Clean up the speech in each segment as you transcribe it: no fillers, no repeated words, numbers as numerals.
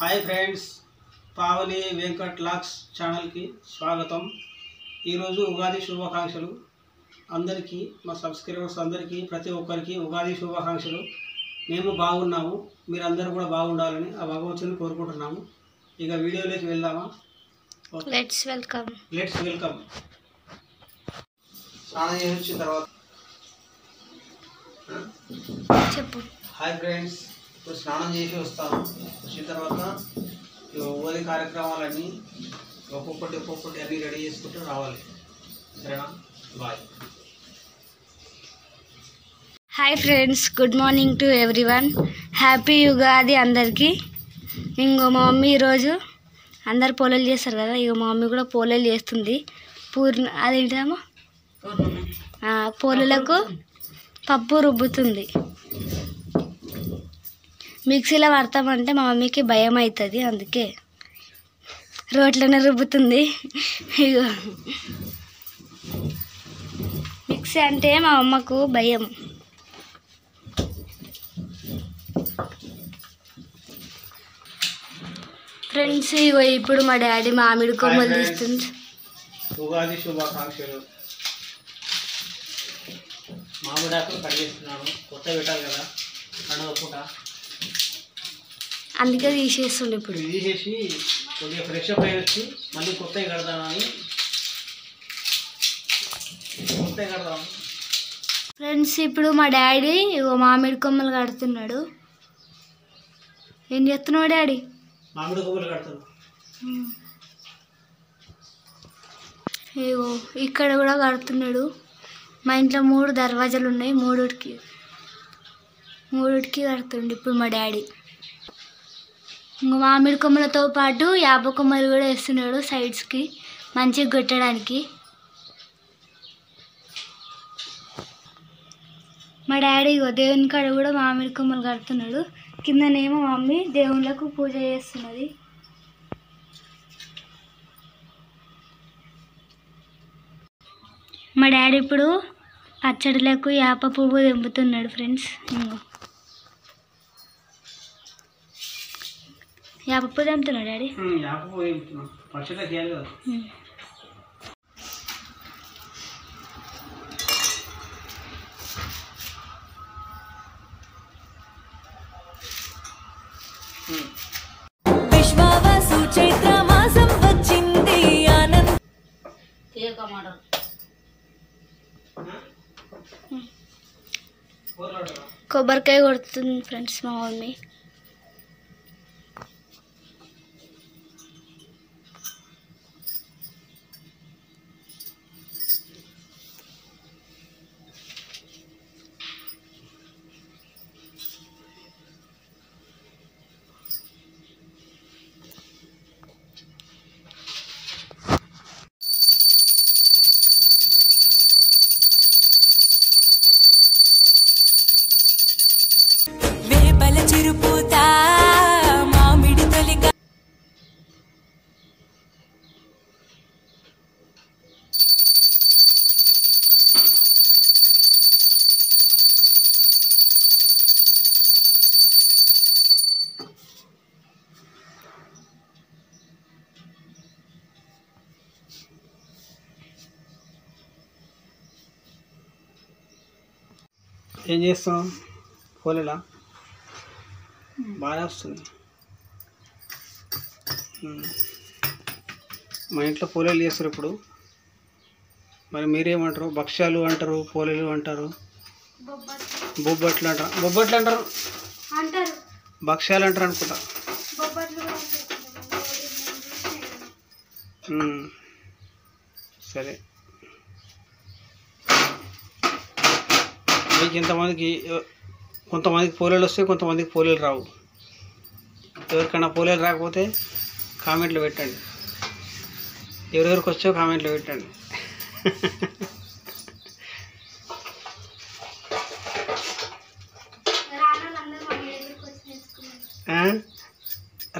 Hi friends, Pavani Venkat lakhs ఛానల్కి స్వాగతం. ఈరోజు ఉగాది శుభాకాంక్షలు అందరికీ, మా సబ్స్క్రైబర్స్ అందరికీ, ప్రతి ఒక్కరికి ఉగాది శుభాకాంక్షలు. మేము బాగున్నాము, మీరందరూ కూడా బాగుండాలని ఆ భగవంతుని కోరుకుంటున్నాము. ఇక వీడియోలోకి వెళ్దామా? Let's welcome. స్నానం చేసి వచ్చిన తర్వాత చెప్పు. హాయ్ ఫ్రెండ్స్, ఇప్పుడు స్నానం చేసి వస్తాను. వచ్చిన తర్వాత ఉగాది కార్యక్రమాలన్నీ ఒక్కొక్కటి అన్నీ రెడీ చేసుకుంటూ రావాలి. సరేనా? Bye. Hi friends, good morning to everyone. Happy Ugadi అందరికీ. ఇంకో మా మమ్మీ ఈరోజు అందరు పోలేలు చేస్తారు కదా, ఇక మా మమ్మీ కూడా పోలేలు చేస్తుంది. అదేంటమ్మా, పోలేలకు పప్పు రుబ్బుతుంది. మిక్సీలో పడతామంటే మా మమ్మీకి భయం అవుతుంది, అందుకే రోట్లోనే రుబ్బుతుంది. ఇగో మిక్సీ అంటే మా అమ్మకు భయం. ఫ్రెండ్స్, ఇగో ఇప్పుడు మా డాడీ మామిడి కొమ్మలు తీస్తుంది. ఉగాది శుభాకాంక్షలు. మామిడాకులు కట్ చేస్తున్నాను, కొత్త పెట్టాలి కదా పండుగ పూట, అందుకే తీసేస్తుండే. ఇప్పుడు తీసేసి కొద్దిగా ఫ్రెష్ అప్ అయ్యి వచ్చి మళ్ళీ కొత్తవి కడదామని ఫ్రెండ్స్, ఇప్పుడు మా డాడీ ఇగో మామిడి కొమ్మలు కడుతున్నాడు. ఏం చేస్తున్నావు డాడీ? మామిడి కొమ్మలు కడుతున్నాడు. ఇగో ఇక్కడ కూడా కడుతున్నాడు. మా ఇంట్లో 3 దర్వాజాలు ఉన్నాయి, మూడిటికి కడుతుండు ఇప్పుడు మా డాడీ. ఇంకా మామిడి కొమ్మలతో పాటు యాప కొమ్మలు కూడా వేస్తున్నాడు సైడ్స్కి మంచిగా కొట్టడానికి. మా డాడీ ఇగో దేవుని కాడ కూడా మామిడి కొమ్మలు కడుతున్నాడు. కిందనేమో మమ్మీ దేవుళ్ళకు పూజ చేస్తున్నది. మా డాడీ ఇప్పుడు పచ్చడిలకు యాప పువ్వు తెంపుతున్నాడు. ఫ్రెండ్స్, యాప పువ్వు తెంపుతున్నాడు డాడీ. విశ్వావసు చైత్ర మాసం వచ్చింది ఆనంద కొబ్బరికాయ కొడుతుంది ఫ్రెండ్స్ మా మమ్మీ. వేపల చిరుపూత మామిడి తొలిక ఏం చేస్తున్నాం? పోలేలా బాగా వస్తుంది. మా ఇంట్లో పోలేలు చేస్తారు ఇప్పుడు. మరి మీరేమంటారు? భక్ష్యాలు అంటారు, పోలేలు అంటారు, బొబ్బట్లు అంటారు, భక్ష్యాలు అంటారు అనుకుంటా. సరే, మీకు కొంతమందికి పోలేలు వస్తాయి, కొంతమందికి పోలేలు రావు. ఎవరికైనా పోలేలు రాకపోతే కామెంట్లో పెట్టండి. ఎవరెవరికి వచ్చో కామెంట్లో పెట్టండి.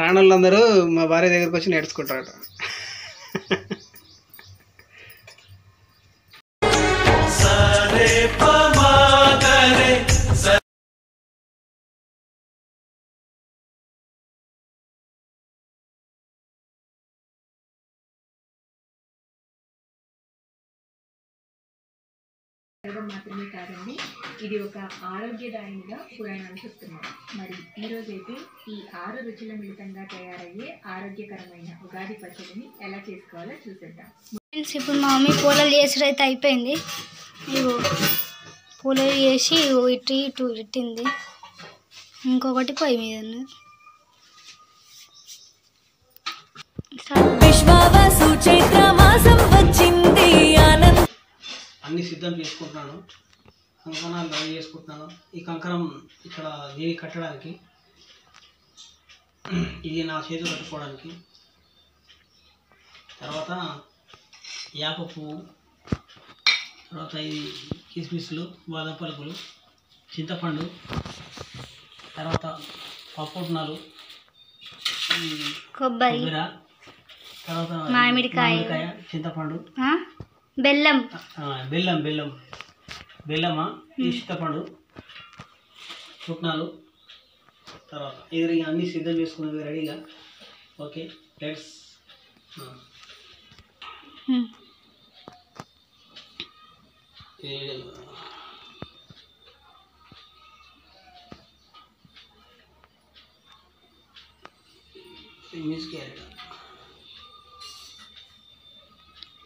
రానోళ్ళందరూ మా భార్య దగ్గరికి వచ్చి నేర్చుకుంటారట. మాత్రమే కాదండి, ఇది ఒక ఆరోగ్యదాయినిగా పురాణాలు చెప్తున్నాయి. మరి ఈ రోజైతే ఈ 6 రుచుల మిళితంగా తయారయ్యే ఆరోగ్యకరమైన ఉగాది పచ్చడిని ఎలా చేసుకోవాలో చూసేద్దాం. ఫ్రెండ్స్, ఇప్పుడు మా మమ్మీ పూలలు చేసుడు అయితే అయిపోయింది. ఇగో పూలలు చేసి ఇటు పెట్టింది, ఇంకొకటి పొయ్యి మీద ఉన్నది. విశ్వావసు చైత్ర మాసం వచ్చింది ఆనంద అన్ని సిద్ధం చేసుకుంటున్నాను. కంకణాలు రెడీ చేసుకుంటున్నాను. ఈ కంకణం ఇక్కడ దేవి కట్టడానికి, ఇది నా చేతులు కట్టుకోవడానికి. తర్వాత యాప పువ్వు, తర్వాత ఇది కిస్మిస్లు, బాదం పలుకులు, చింతపండు, తర్వాత పప్పుట్నాలు, కొబ్బరి, తర్వాత మామిడికాయ, చింతపండు, బెల్లం, బెల్లమా, ఈ చింతపండు, పుట్నాలు, తర్వాత ఇది అన్నీ సిద్ధం చేసుకున్నది రెడీగా. ఓకే, లెట్స్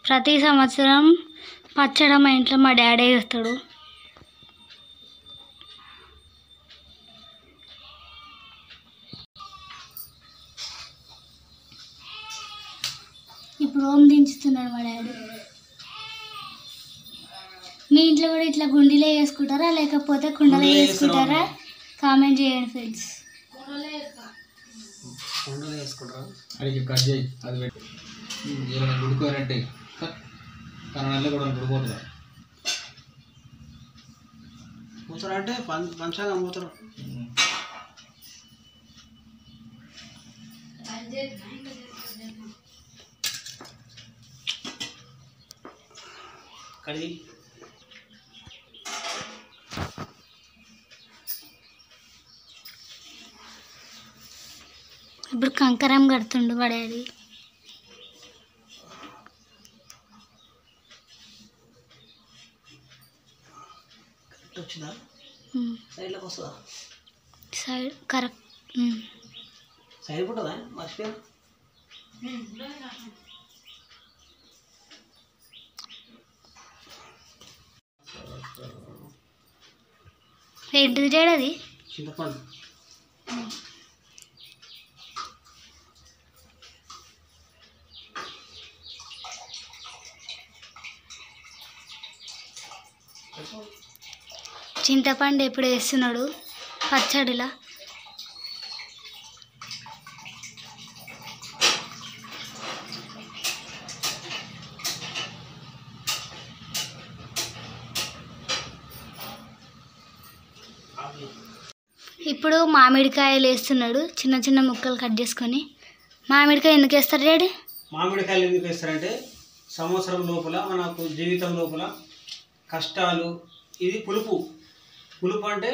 ప్రతి సంవత్సరం పచ్చడి మా ఇంట్లో మా డాడీ చేస్తాడు. ఇప్పుడు ఓం దించుతున్నాడు మా డాడీ. మీ ఇంట్లో కూడా ఇట్లా గుండీలో వేసుకుంటారా లేకపోతే కుండలో వేసుకుంటారా? కామెంట్ చేయండి ఫ్రెండ్స్. అడిగి కట్ చేయి, అది పెట్టి ఏమైనా గుడుకోనంటే కన్నడలో కూడా గుడిపోతుంది. మూతరు అంటే పంచాంగం మూతరు. కడిగి ఇప్పుడు కంకరం కడుతుండు మా డాడీ. కరెక్ట్ వచ్చిందా? సైడ్లోకి వస్తుందా? Side correct. సైడ్ పుట్టదా? మర్చిపోయా. ఏంటిది డాడీ? అది చింతపండు. చింతపండు ఎప్పుడు వేస్తున్నాడు పచ్చడిలా? ఇప్పుడు మామిడికాయలు వేస్తున్నాడు, చిన్న చిన్న ముక్కలు కట్ చేసుకొని. మామిడికాయ ఎందుకు వేస్తారు డాడీ? మామిడికాయలు ఎందుకు వేస్తారంటే సంవత్సరం లోపల మనకు జీవితం లోపల కష్టాలు, ఇది పులుపు. పులుపు అంటే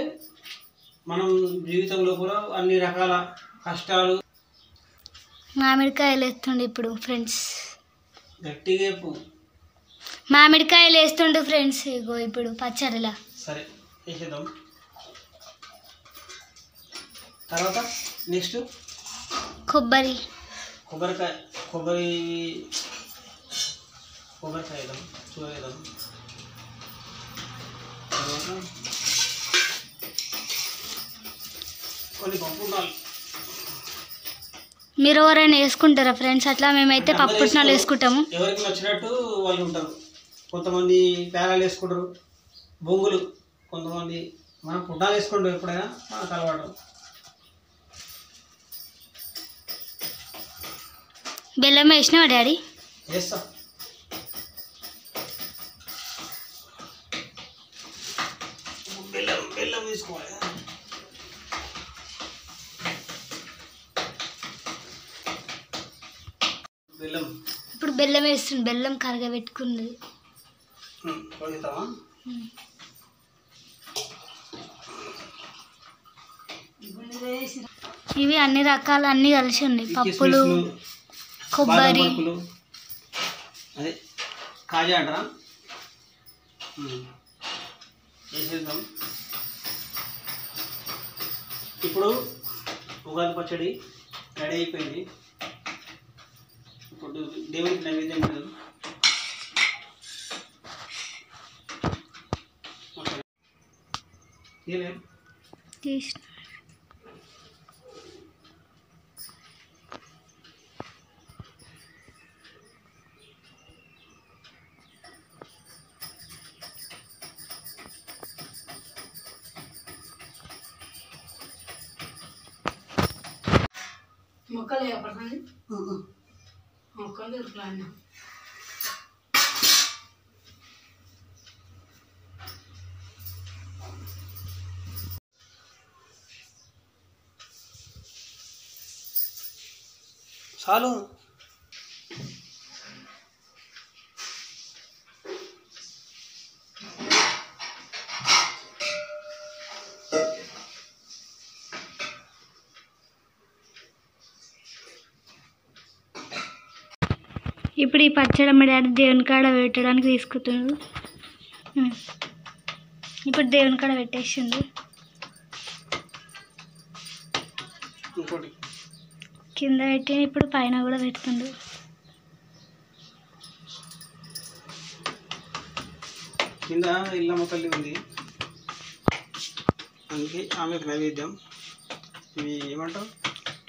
మనం జీవితం లోపల అన్ని రకాల కష్టాలు. మామిడికాయలు వేస్తుండే ఇప్పుడు ఫ్రెండ్స్. గట్టిగా మామిడికాయలు వేస్తుండు ఫ్రెండ్స్. ఇగో ఇప్పుడు పచ్చడిలా. సరే వేసేద్దాం. తర్వాత నెక్స్ట్ కొబ్బరికాయ వేద్దాం, చూడేద్దాం. తర్వాత కొన్ని పప్పుట్నాలు. మీరు ఎవరైనా వేసుకుంటారా ఫ్రెండ్స్ అట్లా? మేమైతే పప్పుట్నాలు వేసుకుంటాము. ఎవరికి నచ్చినట్టు వాళ్ళు ఉంటారు. కొంతమంది పేలాలు వేసుకుంటారు, బొంగులు. కొంతమంది మనం పుట్నాలు వేసుకుంటాం ఎప్పుడైనా, మనకు అలవాటు. బెల్లం వేసినావా డాడీ? వేస్తా. బెల్లం తీసుకోవాలి. ఇప్పుడు బెల్లం వేస్తుంది. బెల్లం కరగబెట్టుకున్నది. ఇవి అన్ని రకాల అన్ని కలిసి ఉన్నాయి. పప్పులు, కొబ్బరి, అదే కాజా అంటారా. వేసేద్దాం. ఇప్పుడు ఉగాది పచ్చడి రెడీ అయిపోయింది. ఇప్పుడు దేవునికి నైవేద్యం పెడదాం. తీసిన మొక్కలు పడుతుంది మొక్కలు దొరుకుతాయి. చాలు. ఇప్పుడు ఈ పచ్చడి మా డాడీ దేవుని కాడ పెట్టడానికి తీసుకుంటుండు. ఇప్పుడు దేవుని కాడ పెట్టేసిండు. ఇంకోటి కింద పెట్టి ఇప్పుడు పైన కూడా పెడుతుండు. కింద ఇల్లమ్మ తల్లి ఉంది, అందుకే ఆమెకు నైవేద్యం. ఇవి ఏమంటారు?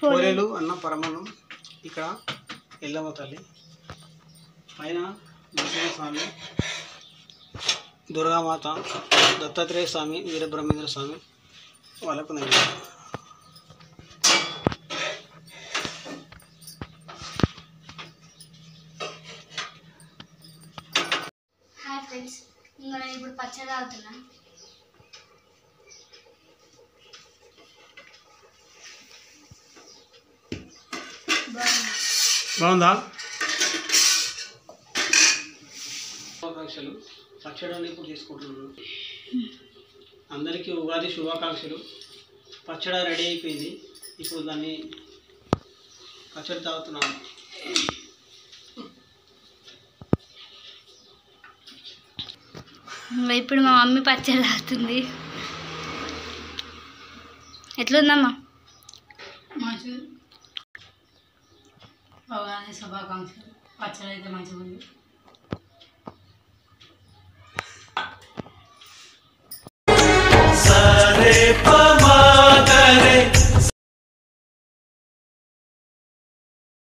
పోలేలు అన్న పరమాన్నం. ఇక్కడ ఇల్లమ్మ తల్లి, పైన నరసింహస్వామి, దుర్గామాత, దత్తాత్రేయ స్వామి, వీరబ్రహ్మేంద్ర స్వామి వాళ్ళకు నైవేద్యం. హాయ్ ఫ్రెండ్స్, ఇంకా నేను ఇప్పుడు పచ్చడి తాగుతున్నా. బాగుందా? శుభాకాంక్షలు. పచ్చడిని ఇప్పుడు తీసుకుంటున్నాను. అందరికీ ఉగాది శుభాకాంక్షలు. పచ్చడి రెడీ అయిపోయింది. ఇప్పుడు దాన్ని పచ్చడి తాగుతున్నాను. ఇప్పుడు మా మమ్మీ పచ్చడి తాగుతుంది. ఎట్లుందమ్మా? మంచిది. ఉగాది శుభాకాంక్షలు. పచ్చడి అయితే మంచిగా ఉంది.